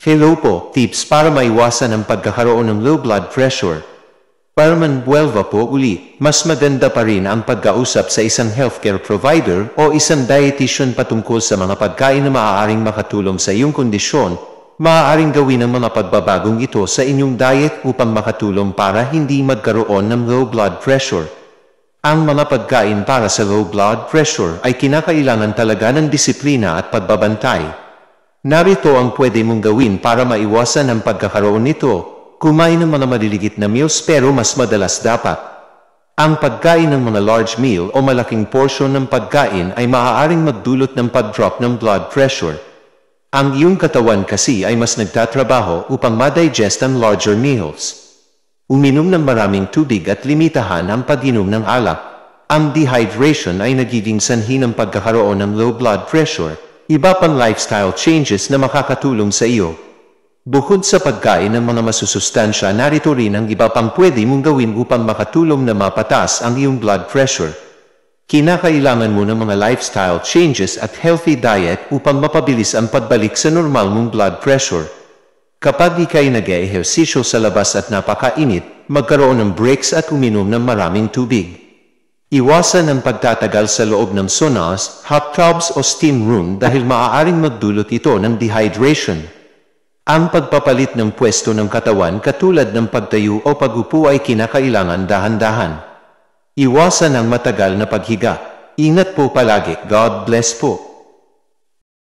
Hello po, tips para maiwasan ang pagkakaroon ng low blood pressure. Para manbuelva po uli, mas maganda pa rin ang pagkausap sa isang healthcare provider o isang dietitian patungkol sa mga pagkain na maaaring makatulong sa iyong kondisyon. Maaaring gawin ang mga pagbabagong ito sa inyong diet upang makatulong para hindi magkaroon ng low blood pressure. Ang mga pagkain para sa low blood pressure ay kinakailangan talaga ng disiplina at pagbabantay. Narito ang pwede mong gawin para maiwasan ang pagkakaroon nito. Kumain ng mga maliligit na meals pero mas madalas dapat. Ang pagkain ng mga large meal o malaking porsyon ng pagkain ay maaaring magdulot ng pag-drop ng blood pressure. Ang iyong katawan kasi ay mas nagtatrabaho upang ma-digest ang larger meals. Uminom ng maraming tubig at limitahan ang pag-inom ng alak. Ang dehydration ay nagiging sanhi ng pagkakaroon ng low blood pressure. Iba pang lifestyle changes na makakatulong sa iyo. Bukod sa pagkain ng mga masusustansya, narito rin ang iba pang pwede mong gawin upang makatulong na mapatas ang iyong blood pressure. Kinakailangan mo ng mga lifestyle changes at healthy diet upang mapabilis ang pagbalik sa normal mong blood pressure. Kapag ikay nag-eehersisyo sa labas at napakainit, magkaroon ng breaks at uminom ng maraming tubig. Iwasan ang pagtatagal sa loob ng saunas, hot tubs o steam room dahil maaaring magdulot ito ng dehydration. Ang pagpapalit ng pwesto ng katawan katulad ng pagtayo o pagupo ay kinakailangan dahan-dahan. Iwasan ang matagal na paghiga. Ingat po palagi. God bless po.